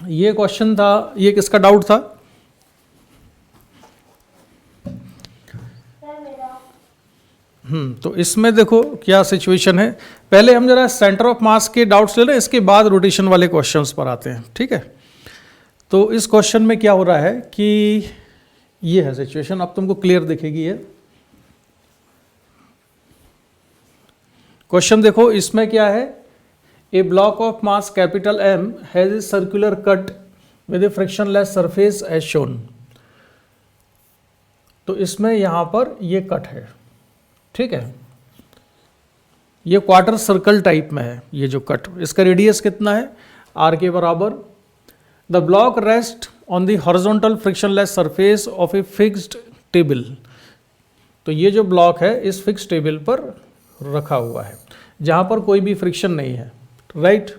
ये क्वेश्चन था, ये किसका डाउट था? तो इसमें देखो क्या सिचुएशन है। पहले हम जरा सेंटर ऑफ मास के डाउट्स ले लें, इसके बाद रोटेशन वाले क्वेश्चंस पर आते हैं, ठीक है। तो इस क्वेश्चन में क्या हो रहा है कि ये है सिचुएशन, अब तुमको क्लियर दिखेगी ये क्वेश्चन। देखो इसमें क्या है, a block of mass capital M has a circular cut with a frictionless surface as shown. तो इसमें यहां पर ये कट है, ठीक है, ये क्वार्टर सर्कल टाइप में है ये जो कट। इसका रेडियस कितना है, R के बराबर। The block rest on the horizontal frictionless surface of a fixed table. तो ये जो ब्लॉक है इस फिक्स टेबल पर रखा हुआ है जहां पर कोई भी फ्रिक्शन नहीं है, right.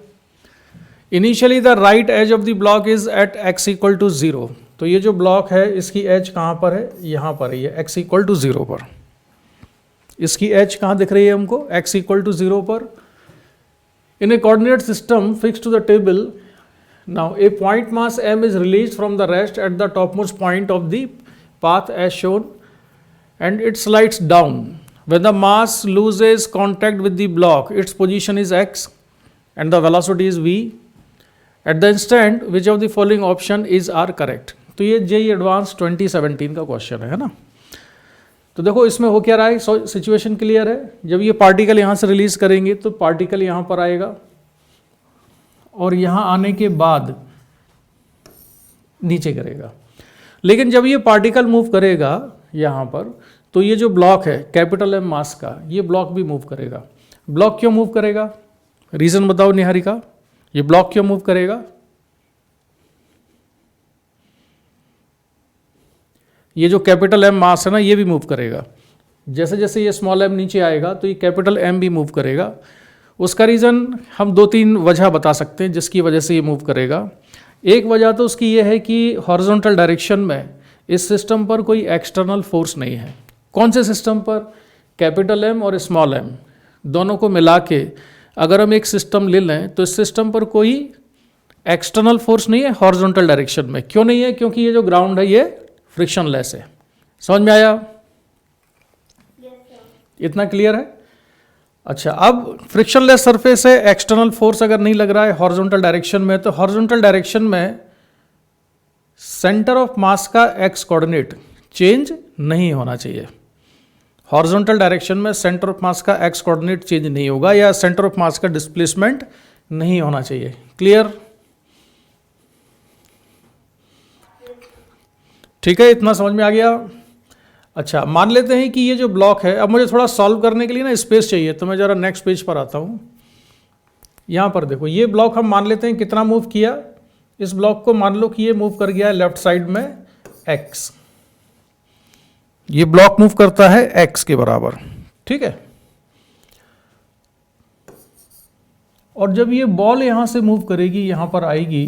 Initially the right edge of the block is at x equal to 0। तो ये जो ब्लॉक है इसकी एज कहाँ पर है, यहाँ पर है, ये x इक्वल टू 0 पर। इसकी एज कहाँ दिख रही है हमको, x इक्वल टू 0 पर। In a coordinate system fix to the table, now a point mass m is release from the rest at the topmost point of the path as shown and it slides down. When the mass loses contact with the block, its position is x and the velocity is v. At the instant, which of the following option is are correct? तो ये JEE Advanced 2017 का question है ना। तो देखो इसमें हो क्या रहा है, सिचुएशन क्लियर है। जब ये पार्टिकल यहाँ से रिलीज करेंगे तो पार्टिकल यहाँ पर आएगा और यहाँ आने के बाद नीचे करेगा। लेकिन जब ये पार्टिकल मूव करेगा यहाँ पर, तो ये जो ब्लॉक है कैपिटल M मास का, ये ब्लॉक भी मूव करेगा। ब्लॉक क्यों मूव करेगा, रीजन बताओ निहारिका, ये ब्लॉक क्यों मूव करेगा? ये जो कैपिटल M मास है ना, ये भी मूव करेगा। जैसे जैसे ये स्मॉल m नीचे आएगा तो ये कैपिटल M भी मूव करेगा। उसका रीज़न हम 2-3 वजह बता सकते हैं जिसकी वजह से ये मूव करेगा। एक वजह तो उसकी ये है कि हॉरिजॉन्टल डायरेक्शन में इस सिस्टम पर कोई एक्सटर्नल फोर्स नहीं है। कौन से सिस्टम पर, कैपिटल M और स्मॉल m दोनों को मिला के अगर हम एक सिस्टम ले लें तो इस सिस्टम पर कोई एक्सटर्नल फोर्स नहीं है हॉरिजॉन्टल डायरेक्शन में। क्यों नहीं है? क्योंकि ये जो ग्राउंड है ये फ्रिक्शनलेस है। समझ में आया? इतना क्लियर है? अच्छा, अब फ्रिक्शनलेस सरफेस है, एक्सटर्नल फोर्स अगर नहीं लग रहा है हॉरिजॉन्टल डायरेक्शन में, तो हॉरिजॉन्टल डायरेक्शन में सेंटर ऑफ मास का एक्स कोऑर्डिनेट चेंज नहीं होना चाहिए। हॉरिजॉन्टल डायरेक्शन में सेंटर ऑफ मास का एक्स कोऑर्डिनेट चेंज नहीं होगा या सेंटर ऑफ मास का डिस्प्लेसमेंट नहीं होना चाहिए। क्लियर? ठीक है, इतना समझ में आ गया? अच्छा, मान लेते हैं कि ये जो ब्लॉक है, अब मुझे थोड़ा सॉल्व करने के लिए ना स्पेस चाहिए, तो मैं जरा नेक्स्ट पेज पर आता हूँ। यहाँ पर देखो, ये ब्लॉक हम मान लेते हैं कितना मूव किया। इस ब्लॉक को मान लो कि ये मूव कर गया है लेफ्ट साइड में x। ये ब्लॉक मूव करता है x के बराबर, ठीक है। और जब ये बॉल यहाँ से मूव करेगी, यहाँ पर आएगी,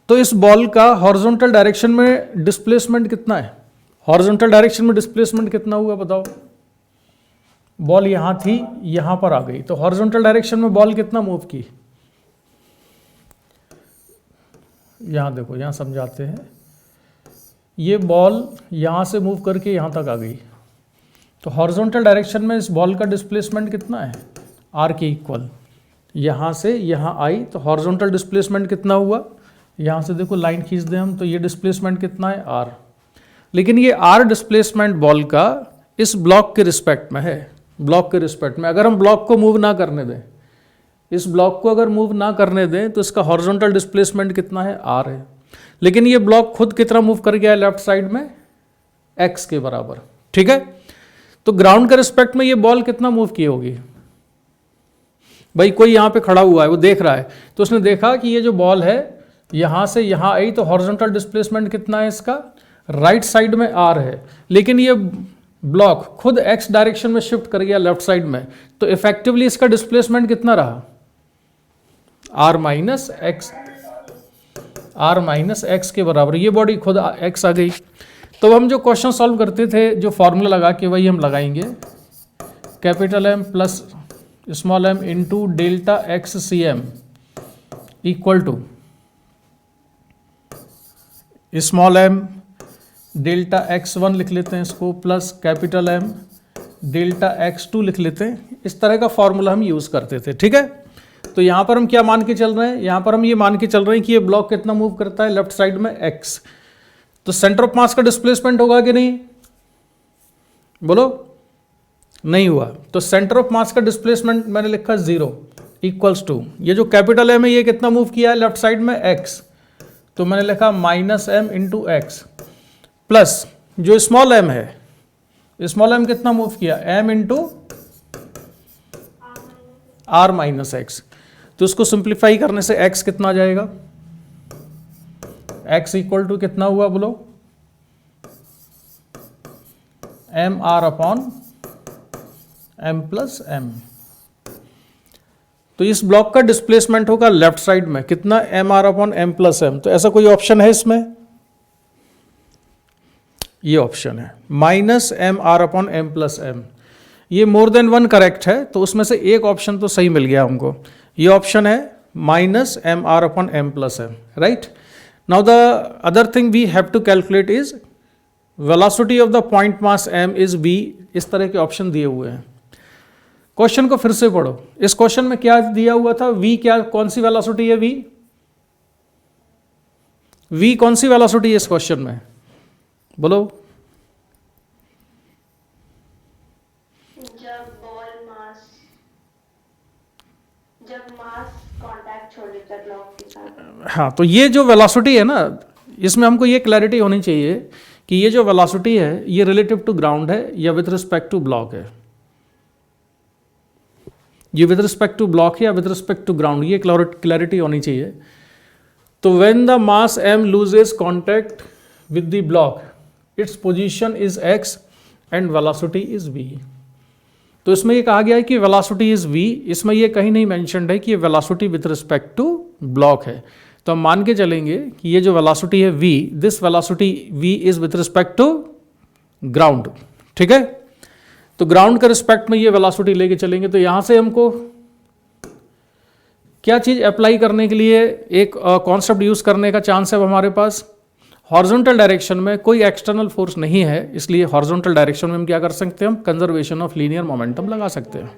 तो इस बॉल का हॉरिजॉन्टल डायरेक्शन में डिस्प्लेसमेंट कितना है? हॉरिजॉन्टल डायरेक्शन में डिस्प्लेसमेंट कितना हुआ बताओ? बॉल यहाँ थी, यहाँ पर आ गई, तो हॉरिजॉन्टल डायरेक्शन में बॉल कितना मूव की? यहाँ देखो, यहाँ समझाते हैं। ये बॉल यहाँ से मूव करके यहाँ तक आ गई, तो हॉरिजॉन्टल डायरेक्शन में इस बॉल का डिस्प्लेसमेंट कितना है? R के इक्वल। यहाँ से यहाँ आई तो हॉरिजॉन्टल डिस्प्लेसमेंट कितना हुआ? यहाँ से देखो लाइन खींच दें हम, तो ये डिस्प्लेसमेंट कितना है? R। लेकिन ये R डिस्प्लेसमेंट बॉल का इस ब्लॉक के रिस्पेक्ट में है। ब्लॉक के रिस्पेक्ट में अगर हम ब्लॉक को मूव ना करने दें, इस ब्लॉक को अगर मूव ना करने दें, तो इसका हॉरिजॉन्टल डिस्प्लेसमेंट कितना है? R है। लेकिन ये ब्लॉक खुद कितना मूव कर गया है लेफ्ट साइड में? x के बराबर, ठीक है। तो ग्राउंड के रिस्पेक्ट में ये बॉल कितना मूव की होगी? भाई कोई यहाँ पे खड़ा हुआ है, वो देख रहा है, तो उसने देखा कि ये जो बॉल है यहाँ से यहाँ आई, तो हॉरिजॉन्टल डिस्प्लेसमेंट कितना है इसका? राइट साइड में R है। लेकिन ये ब्लॉक खुद x डायरेक्शन में शिफ्ट कर गया लेफ्ट साइड में, तो इफेक्टिवली इसका डिस्प्लेसमेंट कितना रहा? R माइनस एक्स के बराबर। ये बॉडी खुद x आ गई। तो हम जो क्वेश्चन सॉल्व करते थे, जो फॉर्मूला लगा के, वही हम लगाएंगे। Capital M plus small m into delta X C M equal to small M delta x1 लिख लेते हैं इसको, plus capital M delta x2 लिख लेते हैं। इस तरह का फॉर्मूला हम यूज़ करते थे, ठीक है। तो यहाँ पर हम क्या मान के चल रहे हैं, यहाँ पर हम ये मान के चल रहे हैं कि ये ब्लॉक कितना मूव करता है लेफ्ट साइड में x। तो सेंटर ऑफ मास का डिस्प्लेसमेंट होगा कि नहीं, बोलो, नहीं हुआ। तो सेंटर ऑफ मास का डिस्प्लेसमेंट मैंने लिखा 0 इक्वल्स टू, ये जो कैपिटल M है ये कितना मूव किया है लेफ्ट साइड में x, तो मैंने लिखा -m इंटू एक्स, प्लस जो स्मॉल m है, स्मॉल m कितना मूव किया, m into r minus x. तो इसको सिंप्लीफाई करने से x कितना आ जाएगा, x इक्वल टू कितना हुआ बोलो, M R upon m plus m। तो इस ब्लॉक का डिस्प्लेसमेंट होगा लेफ्ट साइड में कितना, M R upon m plus m। तो ऐसा कोई ऑप्शन है इसमें, ये ऑप्शन है -mr upon m plus m। ये मोर देन वन करेक्ट है, तो उसमें से एक ऑप्शन तो सही मिल गया हमको। ये ऑप्शन है -mr upon m plus m, right. Now the other thing we have to calculate is velocity of the point mass m is v। इस तरह के ऑप्शन दिए हुए हैं। क्वेश्चन को फिर से पढ़ो। इस क्वेश्चन में क्या दिया हुआ था, v क्या, कौन सी वेलोसिटी है, v कौन सी वेलोसिटी है इस क्वेश्चन में, बोलो। जब मास कांटेक्ट छोड़ देता है ब्लॉक के साथ। हाँ, तो ये जो वेलोसिटी है ना, इसमें हमको ये क्लैरिटी होनी चाहिए कि ये जो वेलोसिटी है ये रिलेटिव टू ग्राउंड है या विद रिस्पेक्ट टू ब्लॉक है। ये विद रिस्पेक्ट टू ब्लॉक है या विद रिस्पेक्ट टू ग्राउंड, ये क्लैरिटी होनी चाहिए। तो when the mass m loses contact with the block, its position is x and velocity is v। तो इसमें ये कहा गया है कि वेलोसिटी इज v, इसमें ये कहीं नहीं मेंशन्ड है कि ये velocity with respect to block है। तो हम मान के चलेंगे कि ये जो वेलोसिटी है v, this velocity v is with respect to ground, ठीक है। तो ग्राउंड के रिस्पेक्ट में ये वेलोसिटी लेके चलेंगे। तो यहां से हमको क्या चीज अप्लाई करने के लिए एक कॉन्सेप्ट यूज करने का चांस है हमारे पास। हॉरिजॉन्टल डायरेक्शन में कोई एक्सटर्नल फोर्स नहीं है, इसलिए हॉरिजॉन्टल डायरेक्शन में हम क्या कर सकते हैं, हम कंजर्वेशन ऑफ लीनियर मोमेंटम लगा सकते हैं।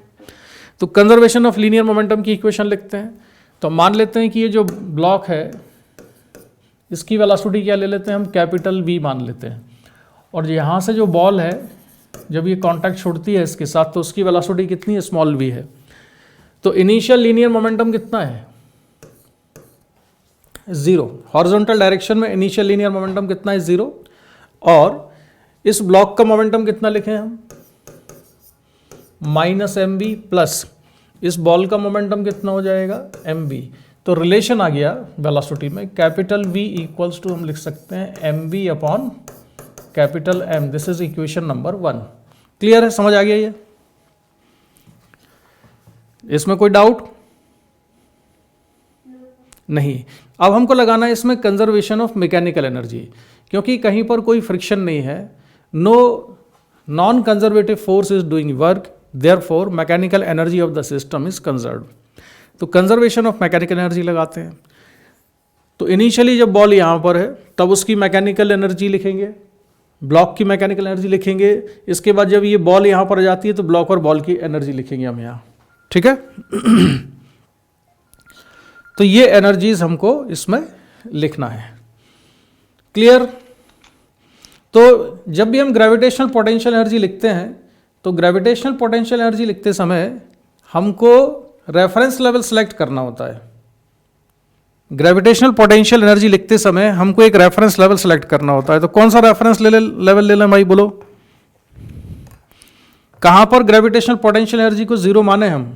तो कंजर्वेशन ऑफ लीनियर मोमेंटम की इक्वेशन लिखते हैं। तो मान लेते हैं कि ये जो ब्लॉक है इसकी वेलोसिटी क्या ले लेते हैं हम, कैपिटल V मान लेते हैं। और यहाँ से जो बॉल है जब ये कांटेक्ट छोड़ती है इसके साथ, तो उसकी वेलोसिटी कितनी है, स्मॉल v है। तो इनिशियल लीनियर मोमेंटम कितना है, 0। हॉरिजॉन्टल डायरेक्शन में इनिशियल लीनियर मोमेंटम कितना है, 0। और इस ब्लॉक का मोमेंटम कितना लिखें हम, -mv, प्लस इस बॉल का मोमेंटम कितना हो जाएगा, mv। तो रिलेशन आ गया वेलोसिटी में, कैपिटल V इक्वल्स टू हम लिख सकते हैं mv upon capital M। This is equation number 1। Clear है, समझ आ गया ये, इसमें कोई डाउट नहीं। अब हमको लगाना है इसमें कंजर्वेशन ऑफ मैकेनिकल एनर्जी, क्योंकि कहीं पर कोई फ्रिक्शन नहीं है, no non conservative force is doing work, therefore mechanical energy of the system is conserve. तो कंजर्वेशन ऑफ मैकेनिकल एनर्जी लगाते हैं। तो इनिशियली जब बॉल यहाँ पर है तब उसकी मैकेनिकल एनर्जी लिखेंगे, ब्लॉक की मैकेनिकल एनर्जी लिखेंगे। इसके बाद जब ये बॉल यहाँ पर जाती है तो ब्लॉक और बॉल की एनर्जी लिखेंगे हम यहाँ, ठीक है। तो ये एनर्जीज हमको इसमें लिखना है, क्लियर। तो जब भी हम ग्रेविटेशनल पोटेंशियल एनर्जी लिखते हैं तो ग्रेविटेशनल पोटेंशियल एनर्जी लिखते समय हमको रेफरेंस लेवल सेलेक्ट करना होता है। ग्रेविटेशनल पोटेंशियल एनर्जी लिखते समय हमको एक रेफरेंस लेवल सेलेक्ट करना होता है। तो कौन सा रेफरेंस लेवल ले लें भाई, बोलो। कहां पर ग्रेविटेशनल पोटेंशियल एनर्जी को 0 माने हम,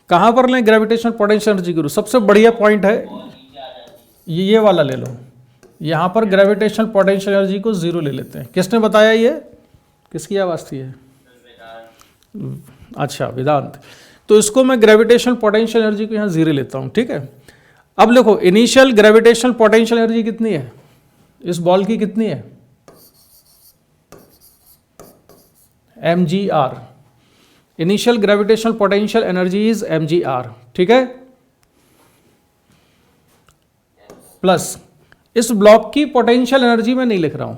कहां पर लें ग्रेविटेशनल पोटेंशियल एनर्जी को? सबसे बढ़िया पॉइंट है ये वाला ले लो। यहां पर ग्रेविटेशनल पोटेंशियल एनर्जी को 0 ले लेते हैं। किसने बताया ये, किसकी आवाज थी ये? अच्छा, वेदांत। तो इसको मैं ग्रेविटेशनल पोटेंशियल एनर्जी को यहां 0 लेता हूं, ठीक है। अब देखो इनिशियल ग्रेविटेशनल पोटेंशियल एनर्जी कितनी है, इस बॉल की कितनी है, mgr। Initial gravitational potential energy is mgr, ठीक है। प्लस इस ब्लॉक की पोटेंशियल एनर्जी में नहीं लिख रहा हूँ।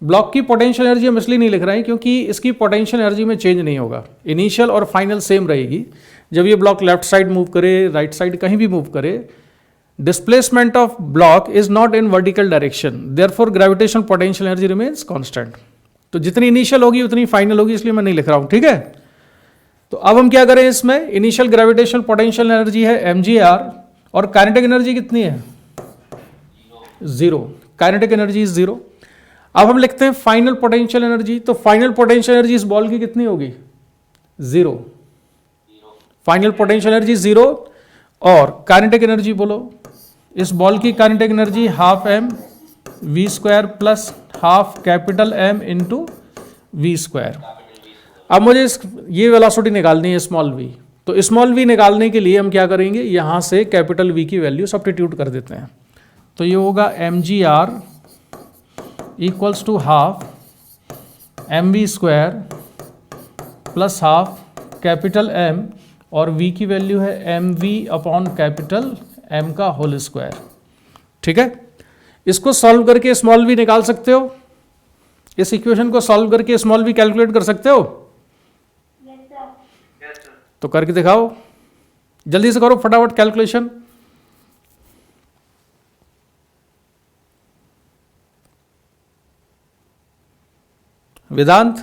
ब्लॉक की पोटेंशियल एनर्जी हम इसलिए नहीं लिख रहे हैं क्योंकि इसकी पोटेंशियल एनर्जी में चेंज नहीं होगा, इनिशियल और फाइनल सेम रहेगी। जब ये ब्लॉक लेफ्ट साइड मूव करे, राइट साइड कहीं भी मूव करे, displacement of block is not in vertical direction, therefore gravitation potential energy remains constant. तो जितनी इनिशियल होगी उतनी फाइनल होगी, इसलिए मैं नहीं लिख रहा हूँ, ठीक है। तो अब हम क्या करें, इसमें इनिशियल ग्रेविटेशन पोटेंशियल एनर्जी है mgr और काइनेटिक एनर्जी कितनी है, 0। Kinetic energy is 0। अब हम लिखते हैं फाइनल पोटेंशियल एनर्जी। तो फाइनल पोटेंशियल एनर्जी इस बॉल की कितनी होगी, 0। फाइनल पोटेंशियल एनर्जी 0 और काइनेटिक एनर्जी बोलो, इस बॉल की kinetic energy half m v² plus half capital M into v²। अब मुझे ये वेलोसिटी निकालनी है स्मॉल v। तो स्मॉल v निकालने के लिए हम क्या करेंगे, यहां से कैपिटल V की वैल्यू सब्स्टिट्यूट कर देते हैं। तो ये होगा mgr equals to half mv² plus half capital M और v की वैल्यू है mv अपॉन कैपिटल M का होल स्क्वायर, ठीक है। इसको सॉल्व करके स्मॉल v निकाल सकते हो, इस इक्वेशन को सॉल्व करके स्मॉल v कैलकुलेट कर सकते हो। तो करके दिखाओ, जल्दी से करो फटाफट कैलकुलेशन। वेदांत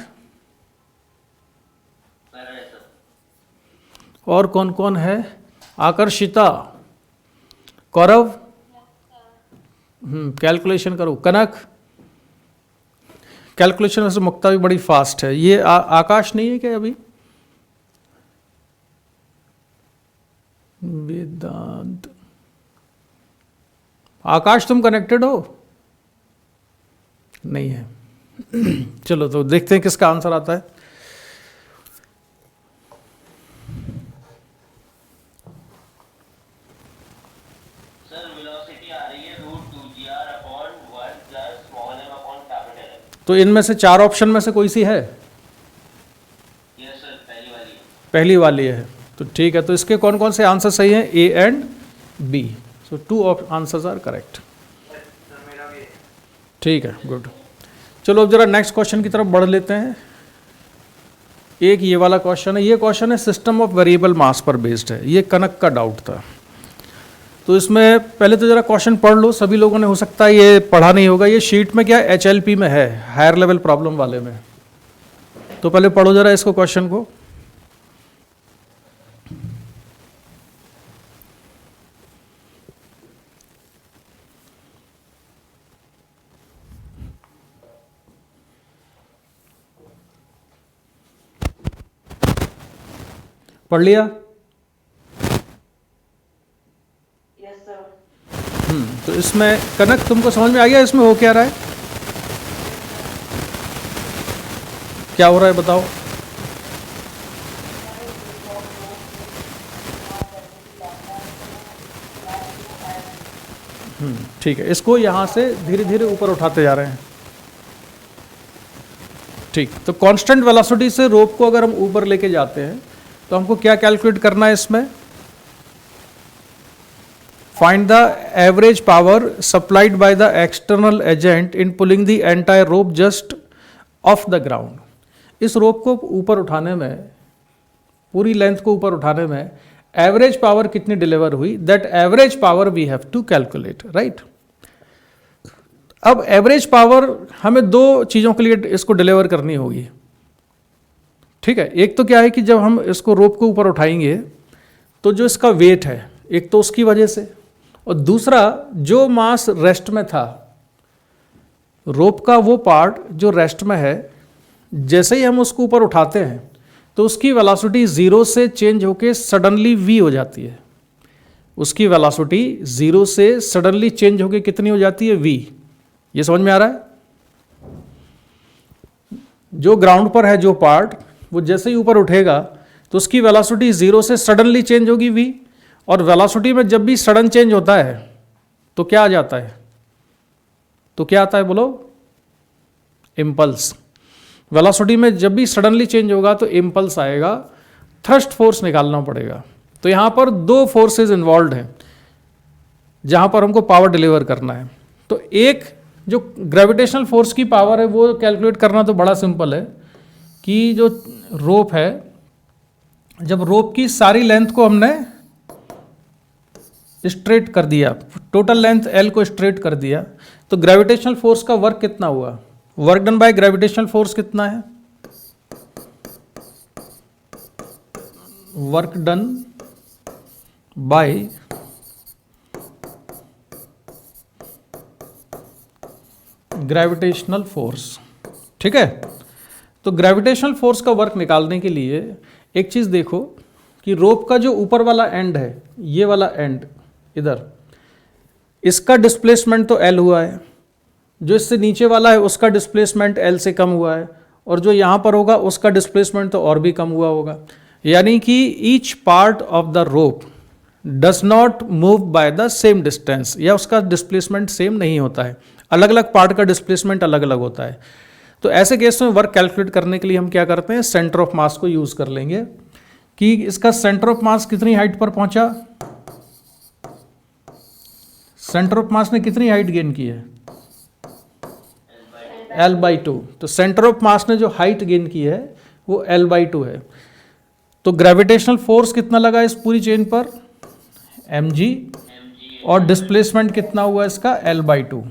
और कौन कौन है, आकर्षिता, कौरव, कैलकुलेशन करो। कनक, कैलकुलेशन में से मुक्ता भी बड़ी फास्ट है। ये आकाश नहीं है क्या अभी, वेदांत, आकाश तुम कनेक्टेड हो, नहीं है। चलो तो देखते हैं किसका आंसर आता है। सर वेलोसिटी आ रही है √2gr upon 1 plus small m upon capital M। तो इनमें से चार ऑप्शन में से कोई सी है, यस सर, पहली वाली है। पहली वाली है। तो ठीक है, तो इसके कौन कौन से आंसर सही हैं, A and B. So 2 answers are correct, ठीक है, गुड। चलो अब जरा नेक्स्ट क्वेश्चन की तरफ बढ़ लेते हैं। एक ये वाला क्वेश्चन है, ये क्वेश्चन है सिस्टम ऑफ वेरिएबल मास पर बेस्ड है, ये कनक का डाउट था। तो इसमें पहले तो जरा क्वेश्चन पढ़ लो, सभी लोगों ने हो सकता है ये पढ़ा नहीं होगा। ये शीट में क्या HLP में है, हायर लेवल प्रॉब्लम वाले में। तो पहले पढ़ो जरा इसको, क्वेश्चन को। पढ़ लिया? Yes sir. तो इसमें कनक तुमको समझ में आ गया इसमें हो क्या रहा है, क्या हो रहा है बताओ। ठीक है, इसको यहां से धीरे धीरे ऊपर उठाते जा रहे हैं, ठीक। तो कांस्टेंट वेलोसिटी से रोप को अगर हम ऊपर लेके जाते हैं तो हमको क्या कैलकुलेट करना है इसमें, find the average power supplied by the external agent in pulling the entire rope just of the ground. इस रोप को ऊपर उठाने में, पूरी लेंथ को ऊपर उठाने में एवरेज पावर कितनी डिलीवर हुई, that average power we have to calculate, right. अब एवरेज पावर हमें 2 चीज़ों के लिए इसको डिलीवर करनी होगी, ठीक है। एक तो क्या है कि जब हम इसको रोप को ऊपर उठाएंगे तो जो इसका वेट है, एक तो उसकी वजह से, और दूसरा जो मास रेस्ट में था, रोप का वो पार्ट जो रेस्ट में है, जैसे ही हम उसको ऊपर उठाते हैं तो उसकी वेलोसिटी 0 से चेंज होके सडनली v हो जाती है। उसकी वेलोसिटी 0 से सडनली चेंज होके कितनी हो जाती है, v। ये समझ में आ रहा है? जो ग्राउंड पर है जो पार्ट, वो जैसे ही ऊपर उठेगा तो उसकी वेलोसिटी 0 से सडनली चेंज होगी v, और वेलोसिटी में जब भी सडन चेंज होता है तो क्या आ जाता है, तो क्या आता है बोलो, इम्पल्स। वेलोसिटी में जब भी सडनली चेंज होगा तो इम्पल्स आएगा, थ्रस्ट फोर्स निकालना पड़ेगा। तो यहाँ पर 2 फोर्सेस इन्वॉल्व हैं, जहाँ पर हमको पावर डिलीवर करना है। तो एक जो ग्रेविटेशनल फोर्स की पावर है वो कैलकुलेट करना तो बड़ा सिंपल है कि जो रोप है, जब रोप की सारी लेंथ को हमने स्ट्रेट कर दिया, टोटल लेंथ एल को स्ट्रेट कर दिया, तो ग्रेविटेशनल फोर्स का वर्क कितना हुआ? Work done by gravitational force कितना है? Work done by gravitational force. ठीक है, तो ग्रेविटेशनल फोर्स का वर्क निकालने के लिए एक चीज़ देखो कि रोप का जो ऊपर वाला एंड है, ये वाला एंड इधर, इसका डिस्प्लेसमेंट तो एल हुआ है, जो इससे नीचे वाला है उसका डिस्प्लेसमेंट एल से कम हुआ है, और जो यहाँ पर होगा उसका डिस्प्लेसमेंट तो और भी कम हुआ होगा। यानी कि each part of the rope does not move by the same distance, या उसका डिस्प्लेसमेंट सेम नहीं होता है, अलग अलग पार्ट का डिस्प्लेसमेंट अलग अलग होता है। तो ऐसे केस में वर्क कैलकुलेट करने के लिए हम क्या करते हैं, सेंटर ऑफ मास को यूज़ कर लेंगे कि इसका सेंटर ऑफ मास कितनी हाइट पर पहुंचा, सेंटर ऑफ मास ने कितनी हाइट गेन की है, L/2। तो सेंटर ऑफ मास ने जो हाइट गेन की है वो L/2 है। तो ग्रेविटेशनल फोर्स कितना लगा इस पूरी चेन पर, mg, और डिस्प्लेसमेंट कितना हुआ इसका, L/2,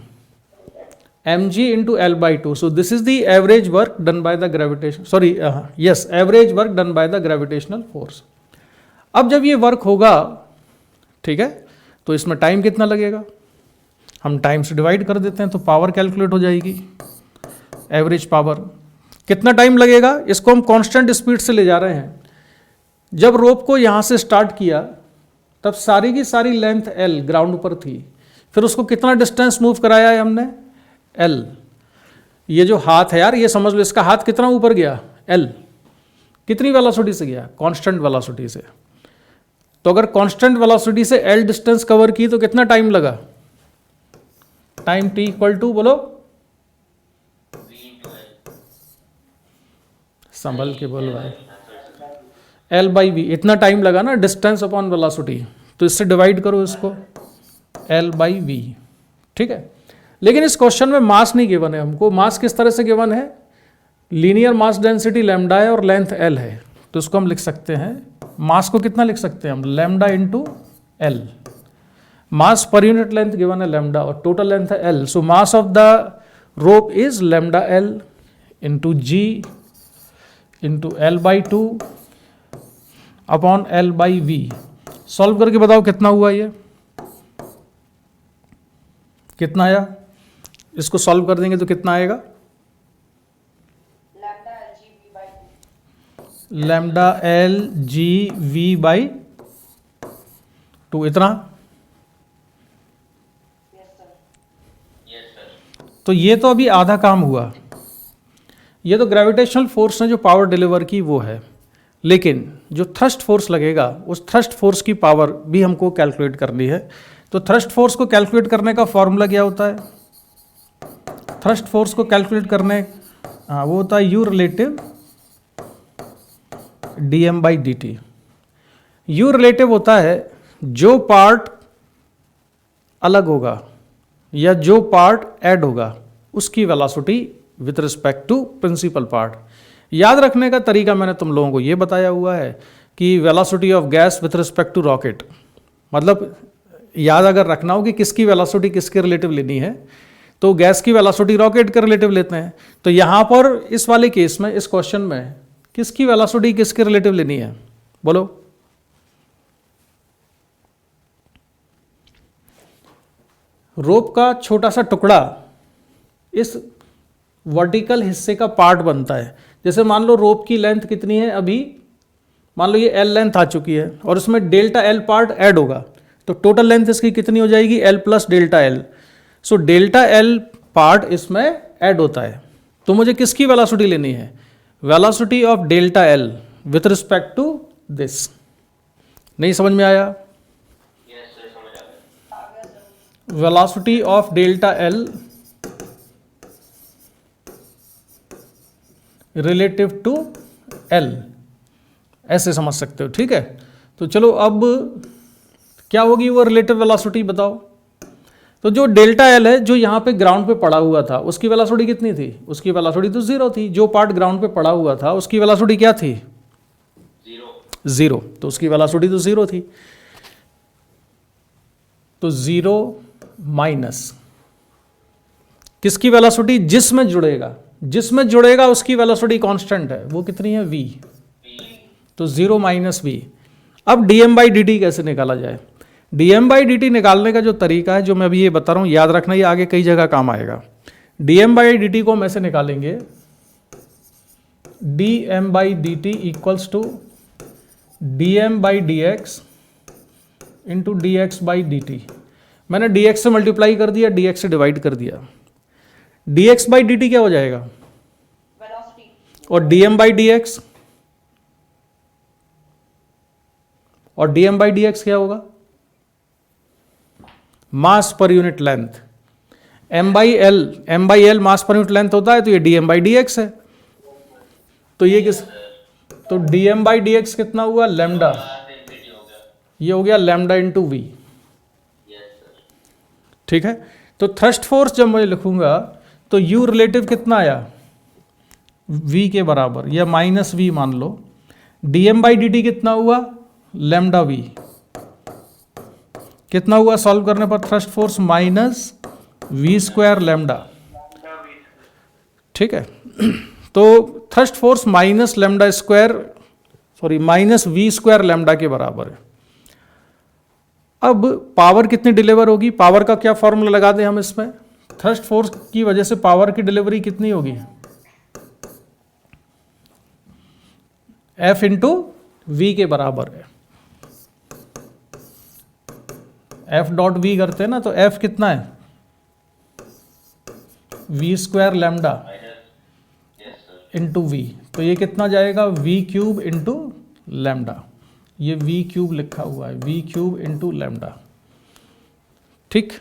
mg into L/2। So this is the average work done by the gravitation, sorry yes, average work done by the gravitational force. अब जब ये वर्क होगा, ठीक है, तो इसमें टाइम कितना लगेगा, हम टाइम से डिवाइड कर देते हैं तो पावर कैलकुलेट हो जाएगी, एवरेज पावर। कितना टाइम लगेगा, इसको हम कांस्टेंट स्पीड से ले जा रहे हैं। जब रोप को यहाँ से स्टार्ट किया तब सारी की सारी लेंथ L ग्राउंड पर थी, फिर उसको कितना डिस्टेंस मूव कराया है हमने, L। ये जो हाथ है यार, ये समझ लो इसका हाथ कितना ऊपर गया, L। कितनी वेलोसिटी से गया, कांस्टेंट वेलोसिटी से। तो अगर कांस्टेंट वेलोसिटी से L डिस्टेंस कवर की तो कितना टाइम लगा, टाइम t इक्वल टू, बोलो संभल के बोल भाई, L/v, इतना टाइम लगा ना, डिस्टेंस अपॉन वेलोसिटी, तो इससे डिवाइड करो इसको, L/v। ठीक है, लेकिन इस क्वेश्चन में मास नहीं गिवन है हमको। मास किस तरह से गिवन है, लीनियर मास डेंसिटी लैम्डा है और लेंथ L है, तो इसको हम लिख सकते हैं, मास को कितना लिख सकते हैं हम, लैम्डा इंटू L। मास पर यूनिट लेंथ गिवन है लैम्डा और टोटल लेंथ है L। So mass of the rope is lambda L into G into L/2 upon L/v। Solve करके बताओ कितना हुआ, ये कितना आया, इसको सॉल्व कर देंगे तो कितना आएगा, लैम्डा L/g/v/2, इतना। तो ये तो अभी आधा काम हुआ, ये तो ग्रेविटेशनल फोर्स ने जो पावर डिलीवर की वो है, लेकिन जो थ्रस्ट फोर्स लगेगा उस थ्रस्ट फोर्स की पावर भी हमको कैलकुलेट करनी है। तो थ्रस्ट फोर्स को कैलकुलेट करने का फॉर्मूला क्या होता है, थ्रस्ट फोर्स को कैलकुलेट करने, वो होता है you relative dm/dt। You relative होता है जो पार्ट अलग होगा या जो पार्ट ऐड होगा उसकी velocity with respect to principal part. याद रखने का तरीका मैंने तुम लोगों को ये बताया हुआ है कि velocity of gas with respect to rocket, मतलब याद अगर रखना हो कि किसकी वेलोसिटी किसके रिलेटिव लेनी है, तो गैस की वेलोसिटी रॉकेट के रिलेटिव लेते हैं। तो यहाँ पर इस वाले केस में, इस क्वेश्चन में किसकी वेलोसिटी किसके रिलेटिव लेनी है, बोलो। रोप का छोटा सा टुकड़ा इस वर्टिकल हिस्से का पार्ट बनता है। जैसे मान लो रोप की लेंथ कितनी है अभी, मान लो ये L लेंथ आ चुकी है और इसमें डेल्टा L पार्ट ऐड होगा, तो टोटल लेंथ इसकी कितनी हो जाएगी, L plus delta L। So delta L part इसमें ऐड होता है। तो मुझे किसकी वेलोसिटी लेनी है, velocity of delta L with respect to this. नहीं समझ में आया, velocity of delta L relative to L, ऐसे समझ सकते हो। ठीक है, तो चलो अब क्या होगी वो रिलेटिव वेलोसिटी बताओ। तो जो डेल्टा एल है जो यहाँ पे ग्राउंड पे पड़ा हुआ था उसकी वेलोसिटी कितनी थी? उसकी वेलोसिटी तो जीरो थी। जो पार्ट ग्राउंड पे पड़ा हुआ था उसकी वेलोसिटी क्या थी? जीरो। तो उसकी वेलोसिटी तो जीरो थी। तो जीरो माइनस किसकी वेलोसिटी? जिसमें जुड़ेगा, जिसमें जुड़ेगा उसकी वेलोसिटी कांस्टेंट है, वो कितनी है? v। तो जीरो माइनस वी। अब dm बाई डी टी कैसे निकाला जाए? dm बाई डी टी निकालने का जो तरीका है जो मैं अभी ये बता रहा हूं, याद रखना, ये आगे कई जगह काम आएगा। dm बाई डी टी को हम ऐसे निकालेंगे, dm by d t equals to dm by D x into d x by d t. मैंने dx से मल्टीप्लाई कर दिया, dx से डिवाइड कर दिया। dx बाई डी टी क्या हो जाएगा? वेलोसिटी। और dm बाई डी एक्स, और dm बाई डी एक्स क्या होगा? Mass per unit length. m by L mass per unit length होता है, तो ये dm बाई डी एक्स है। तो ये किस, तो dm बाई डी एक्स कितना हुआ? लैम्डा। ये हो गया लैम्डा इंटू वी। ठीक है। तो थ्रस्ट फोर्स जब मैं लिखूंगा तो u रिलेटिव कितना आया? v के बराबर, या माइनस वी मान लो। dm बाई डी टी कितना हुआ? Lambda v. कितना हुआ सॉल्व करने पर? Thrust force minus v square lambda. ठीक है। तो thrust force minus lambda square, sorry minus v square lambda के बराबर है। अब पावर कितनी डिलीवर होगी? पावर का क्या फॉर्मूला लगा दें हम इसमें? थ्रस्ट फोर्स की वजह से पावर की डिलीवरी कितनी होगी? F इंटू वी के बराबर है। F डॉट वी करते हैं ना, तो F कितना है? V square lambda into v. तो ये कितना जाएगा? V cube into lambda. ये वी क्यूब लिखा हुआ है, वी क्यूब इंटू लैम्डा। ठीक।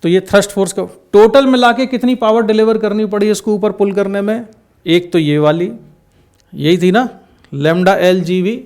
तो ये थ्रस्ट फोर्स का टोटल मिला के कितनी पावर डिलीवर करनी पड़ी इसको ऊपर पुल करने में? एक तो ये वाली, यही थी ना, लैम्डा एल जी वी।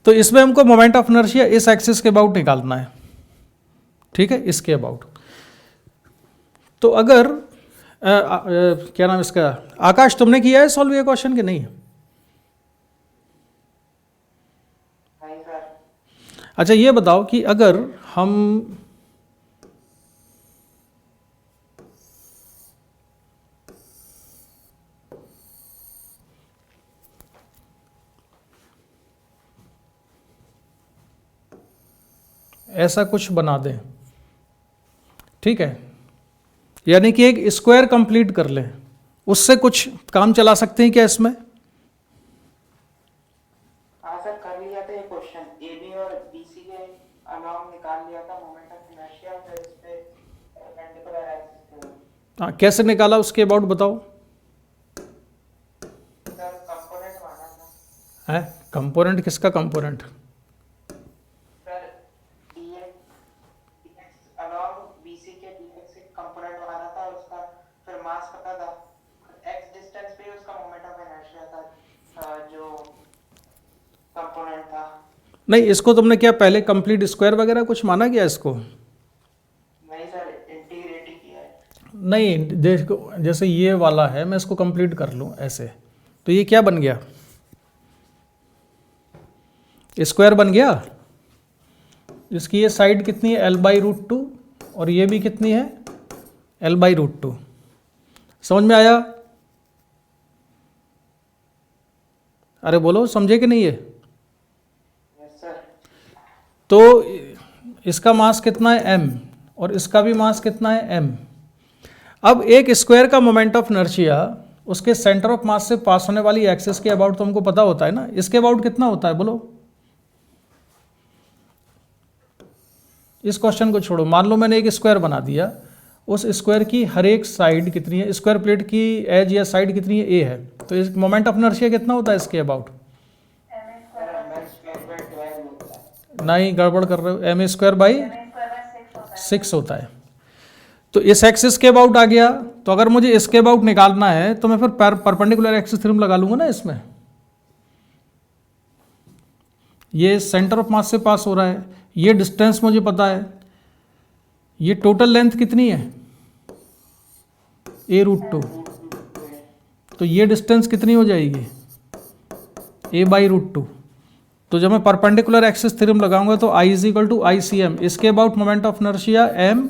तो इसमें हमको मोमेंट ऑफ इनर्शिया इस एक्सिस के अबाउट निकालना है, ठीक है, इसके अबाउट। तो अगर क्या नाम इसका, आकाश तुमने किया है सॉल्व ये क्वेश्चन कि नहीं? नहीं सर। अच्छा ये बताओ कि अगर हम ऐसा कुछ बना दें, ठीक है, यानी कि एक स्क्वायर कंप्लीट कर लें, उससे कुछ काम चला सकते हैं क्या इसमें? हाँ सर, कर लिया था ये क्वेश्चन, AB और BC के अलोंग निकाल लिया था मोमेंट ऑफ इनर्शिया, फिर इस पे परपेंडिकुलर एक्सिस थे। हाँ, कैसे निकाला उसके अबाउट बताओ। सर कंपोनेंट माना था है कंपोनेंट, किसका component? Sir, DX along BC के DX से कंपोनेंट माना था, उसका फिर मास पता था, X डिस्टेंस पे उसका मोमेंट ऑफ इनर्शिया था, जो कंपोनेंट था। नहीं, इसको तुमने क्या पहले कंप्लीट स्क्वायर वगैरह कुछ माना क्या इसको? नहीं सर, इंटीग्रेट ही किया है। नहीं, देखो जैसे ये वाला है, मैं इसको कंप्लीट कर लूँ ऐसे, तो ये क्या बन गया? स्क्वायर बन गया। इसकी ये साइड कितनी है? L/√2, और ये भी कितनी है? L/√2। समझ में आया? अरे बोलो, समझे कि नहीं ये? Yes sir. तो इसका मास कितना है? m, और इसका भी मास कितना है? m। अब एक स्क्वायर का मोमेंट ऑफ इनर्शिया उसके सेंटर ऑफ मास से पास होने वाली एक्सिस के अबाउट तो हमको पता होता है ना, इसके अबाउट कितना होता है बोलो? इस क्वेश्चन को छोड़ो, मान लो मैंने एक स्क्वायर बना दिया, उस स्क्वायर की हर एक साइड कितनी है, स्क्वायर प्लेट की एज या साइड कितनी है? a है, तो इस मोमेंट ऑफ इनर्शिया कितना होता है इसके अबाउट? नहीं, गड़बड़ कर रहे हो, ma²/6 होता है। तो इस एक्सिस के अबाउट आ गया, तो अगर मुझे इसके अबाउट निकालना है तो मैं फिर परपेंडिकुलर एक्सिस थ्योरम लगा लूंगा ना इसमें। ये सेंटर ऑफ मास से पास हो रहा है, ये डिस्टेंस मुझे पता है, ये टोटल लेंथ कितनी है? a√2, तो ये डिस्टेंस कितनी हो जाएगी? a/√2। तो जब मैं परपेंडिकुलर एक्सिस थ्योरम लगाऊंगा तो I = ICM, इसके about moment of inertia m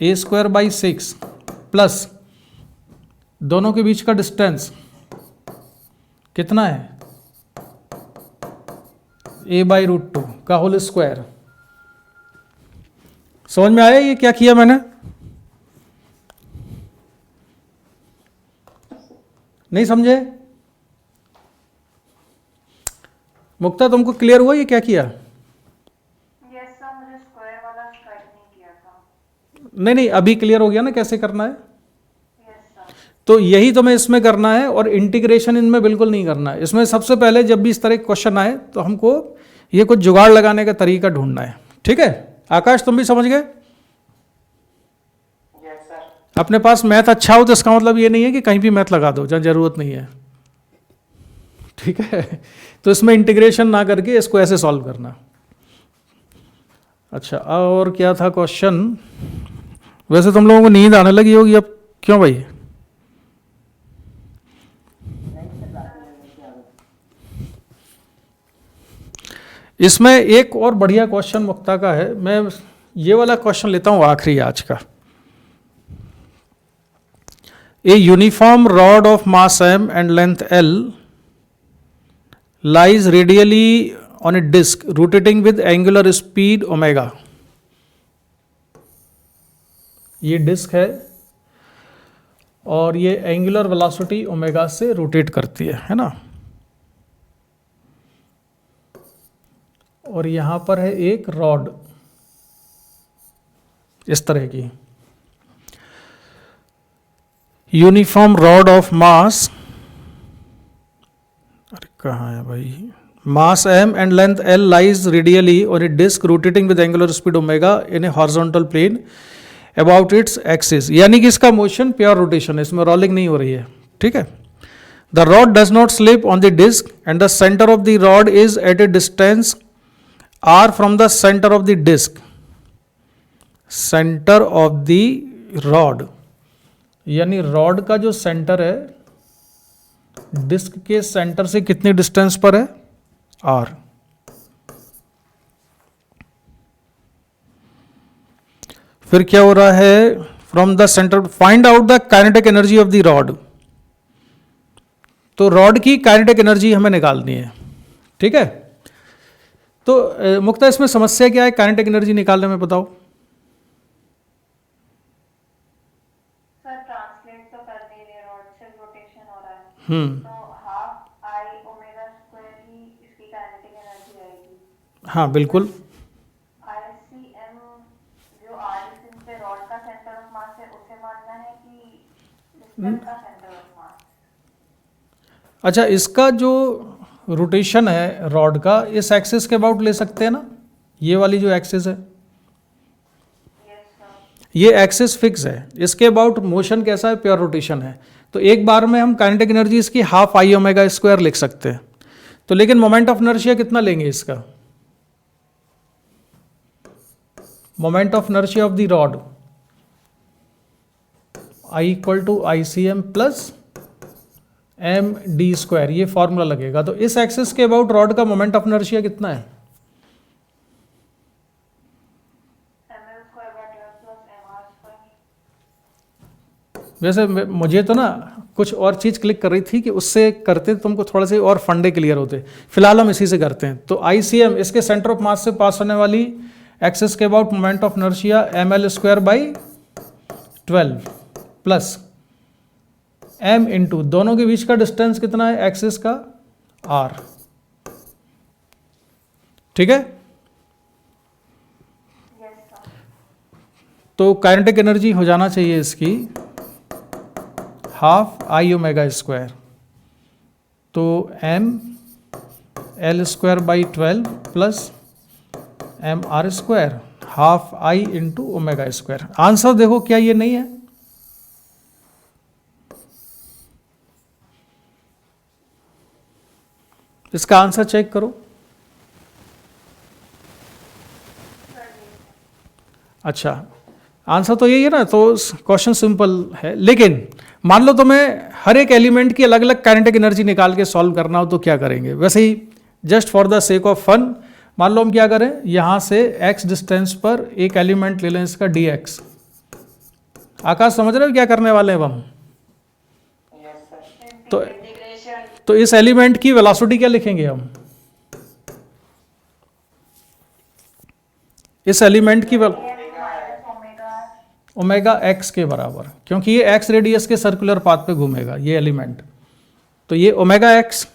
a²/6 plus दोनों के बीच का डिस्टेंस कितना है? a/√2 का होल स्क्वायर। समझ में आया ये क्या किया मैंने? नहीं समझे? मुक्ता तुमको क्लियर हुआ ये क्या किया? यस सर, मुझे स्क्वायर वाला स्ट्राइक नहीं किया था। नहीं, अभी क्लियर हो गया ना कैसे करना है? Yes sir. तो यही तुम्हें इसमें करना है, और इंटीग्रेशन इनमें बिल्कुल नहीं करना है। इसमें सबसे पहले जब भी इस तरह के क्वेश्चन आए तो हमको ये कुछ जुगाड़ लगाने का तरीका ढूंढना है, ठीक है? आकाश तुम भी समझ गए? Yes sir. अपने पास मैथ अच्छा हो तो इसका मतलब ये नहीं है कि कहीं भी मैथ लगा दो जहाँ जरूरत नहीं है, ठीक है? तो इसमें इंटीग्रेशन ना करके इसको ऐसे सॉल्व करना। अच्छा, और क्या था क्वेश्चन? वैसे तुम लोगों को नींद आने लगी होगी अब, क्यों भाई? इसमें एक और बढ़िया क्वेश्चन मुक्ता का है, मैं ये वाला क्वेश्चन लेता हूं आखिरी आज का। A uniform rod of mass m and length l lies radially on a disk rotating with angular speed omega। ये डिस्क है और ये एंगुलर वेलोसिटी ओमेगा से रोटेट करती है ना? और यहां पर है एक रॉड इस तरह की, यूनिफॉर्म रॉड ऑफ मास, अरे कहाँ है भाई, मास m and length l lies radially on a disk rotating with angular speed omega in a horizontal plane about its axis। यानी कि इसका मोशन प्योर रोटेशन है, इसमें रोलिंग नहीं हो रही है, ठीक है? The rod does not slip on the disc and the centre of the rod is at a distance r from the centre of the disc. Centre of the rod यानी rod का जो centre है disc के centre से कितनी distance पर है, are. फिर क्या हो रहा है, from the centre find out the kinetic energy of the rod. तो रॉड की काइनेटिक एनर्जी हमें निकालनी है, ठीक है। तो मुक्ता इसमें समस्या क्या है काइनेटिक एनर्जी निकालने में, बताओ। सर ट्रांसलेट तो कर नहीं रहे, रॉड सिर्फ रोटेशन हो रहा है, तो हाफ आई ओमेगा स्क्वायर ही इसकी काइनेटिक एनर्जी आएगी। हाँ बिल्कुल। आरसीएम जो आर डिस्टेंस पे रॉड का सेंटर ऑफ मास है उसे मानना है कि डिस्टेंस का सेंटर ऑफ मास? अच्छा, इसका जो रोटेशन है रॉड का इस एक्सिस के अबाउट ले सकते हैं ना, ये वाली जो एक्सिस है, यस सर। ये एक्सिस फिक्स है, इसके अबाउट मोशन कैसा है, प्योर रोटेशन है। तो एक बार में हम काइनेटिक एनर्जी इसकी हाफ आई ओमेगा स्क्वायर लिख सकते हैं। तो लेकिन मोमेंट ऑफ इनर्शिया कितना लेंगे इसका, moment of inertia of the rod I equal to I c m plus m d square, ये फॉर्मूला लगेगा। तो इस एक्सिस के अबाउट रॉड का मोमेंट ऑफ इनर्शिया कितना है, ml square by 12 plus mr square. वैसे मुझे तो ना कुछ और चीज़ क्लिक कर रही थी कि उससे करते तो तुमको थोड़ा से और फंडे क्लियर होते। फिलहाल हम इसी से करते हैं। तो आई सी एम इसके सेंटर ऑफ मास से पास होने वाली एक्सिस के about moment of inertia m l square by 12 plus m into दोनों के बीच का डिस्टेंस कितना है एक्सिस का, r, ठीक है। Yes sir. तो काइनेटिक एनर्जी हो जाना चाहिए इसकी हाफ आई ओमेगा स्क्वायर, तो m l square by 12 plus m r square half I into omega square. Answer देखो क्या ये नहीं है, इसका आंसर चेक करो। अच्छा, आंसर तो यही है ना, तो क्वेश्चन सिंपल है। लेकिन मान लो तुम्हें हर एक एलिमेंट की अलग अलग काइनेटिक एनर्जी निकाल के सॉल्व करना हो तो क्या करेंगे। वैसे ही just for the sake of fun मान लो हम क्या करें, यहाँ से x डिस्टेंस पर एक एलिमेंट ले लें इसका dx। आकाश समझ रहे हो क्या करने वाले हैं अब हम। Yes sir. तो इंटीग्रेशन तो इस एलिमेंट की वेलोसिटी क्या लिखेंगे हम, इस एलिमेंट की माइनस ओमेगा ओमेगा एक्स के बराबर, क्योंकि ये एक्स रेडियस के सर्कुलर पाथ पे घूमेगा ये एलिमेंट। तो ये ओमेगा एक्स,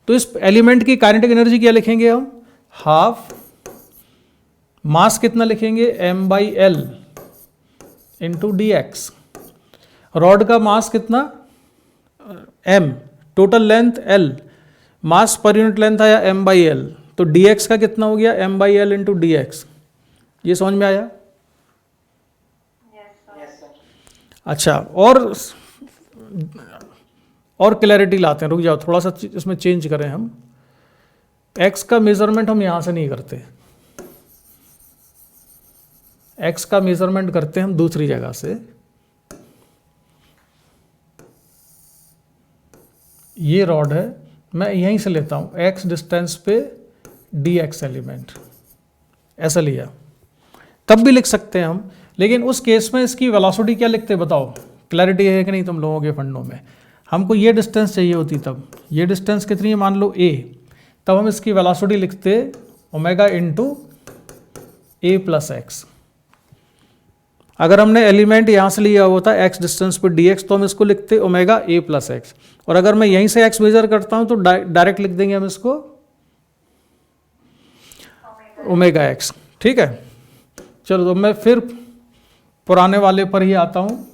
तो इस एलिमेंट की काइनेटिक एनर्जी क्या लिखेंगे हम, हाफ मास कितना लिखेंगे m by L into d x. Rod का मास कितना m, टोटल लेंथ l, मास पर यूनिट लेंथ आया m बाई एल, तो dx का कितना हो गया m by L into d x. ये समझ में आया। Yes sir. Yes sir. अच्छा, और क्लैरिटी लाते हैं, रुक जाओ थोड़ा सा इसमें चेंज करें हम। x का मेजरमेंट हम यहाँ से नहीं करते, x का मेजरमेंट करते हैं हम दूसरी जगह से। ये रॉड है, मैं यहीं से लेता हूँ x डिस्टेंस पे dx एलिमेंट, ऐसा लिया। तब भी लिख सकते हैं हम, लेकिन उस केस में इसकी वेलोसिटी क्या लिखते बताओ, क्लैरिटी है कि नहीं तुम लोगों के फंडों में। हमको ये डिस्टेंस चाहिए होती, तब ये डिस्टेंस कितनी है मान लो a, तब हम इसकी वेलोसिटी लिखते ओमेगा इंटू ए प्लस एक्स। अगर हमने एलिमेंट यहाँ से लिया होता x डिस्टेंस पर dx तो हम इसको लिखते ओमेगा ए प्लस एक्स, और अगर मैं यहीं से x मेजर करता हूँ तो डायरेक्ट लिख देंगे हम इसको ओमेगा एक्स, ठीक है। चलो तो मैं फिर पुराने वाले पर ही आता हूँ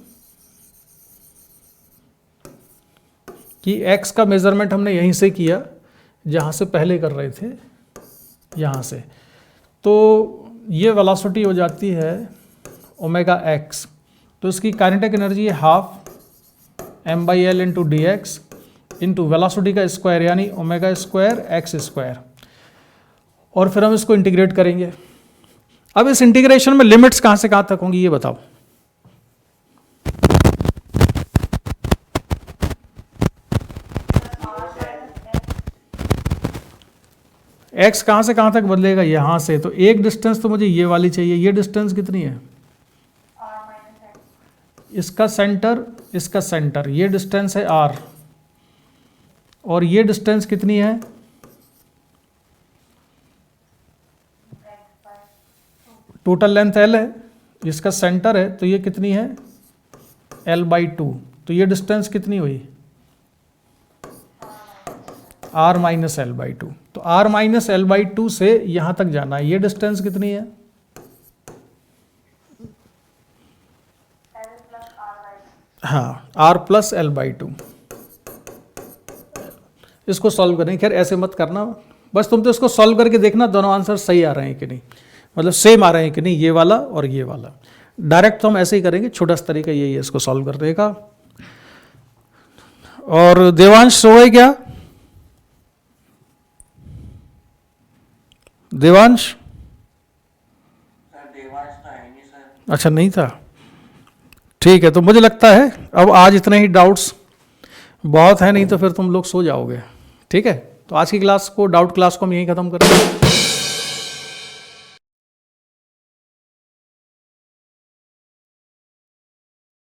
कि x का मेजरमेंट हमने यहीं से किया जहाँ से पहले कर रहे थे, यहाँ से। तो ये वेलोसिटी हो जाती है ओमेगा एक्स, तो इसकी काइनेटिक एनर्जी है half m by L into d x into velocity का स्क्वायर यानी ओमेगा स्क्वायर एक्स स्क्वायर, और फिर हम इसको इंटीग्रेट करेंगे। अब इस इंटीग्रेशन में लिमिट्स कहाँ से कहाँ तक होंगी ये बताओ। एक्स कहाँ से कहाँ तक बदलेगा, यहाँ से, तो एक डिस्टेंस तो मुझे ये वाली चाहिए। ये डिस्टेंस कितनी है, इसका सेंटर, ये डिस्टेंस है r, और ये डिस्टेंस कितनी है, टोटल लेंथ l है, इसका सेंटर है तो ये कितनी है l/2, तो ये डिस्टेंस कितनी हुई r माइनस l/2। तो r माइनस l/2 से यहाँ तक जाना है, ये डिस्टेंस कितनी है, हाँ r प्लस l/2। इसको सॉल्व करें, खैर ऐसे मत करना, बस तुम तो इसको सॉल्व करके देखना दोनों आंसर सही आ रहे हैं कि नहीं, मतलब सेम आ रहे हैं कि नहीं, ये वाला और ये वाला। डायरेक्ट तो हम ऐसे ही करेंगे, छोटा सा तरीका यही है इसको सॉल्व करने का। और देवांश सो गए क्या, देवांश? देवांश तो है नहीं सर। अच्छा नहीं था, ठीक है। तो मुझे लगता है अब आज इतने ही डाउट्स बहुत है, नहीं तो फिर तुम लोग सो जाओगे। ठीक है, तो आज की क्लास को, डाउट क्लास को हम यहीं ख़त्म करेंगे।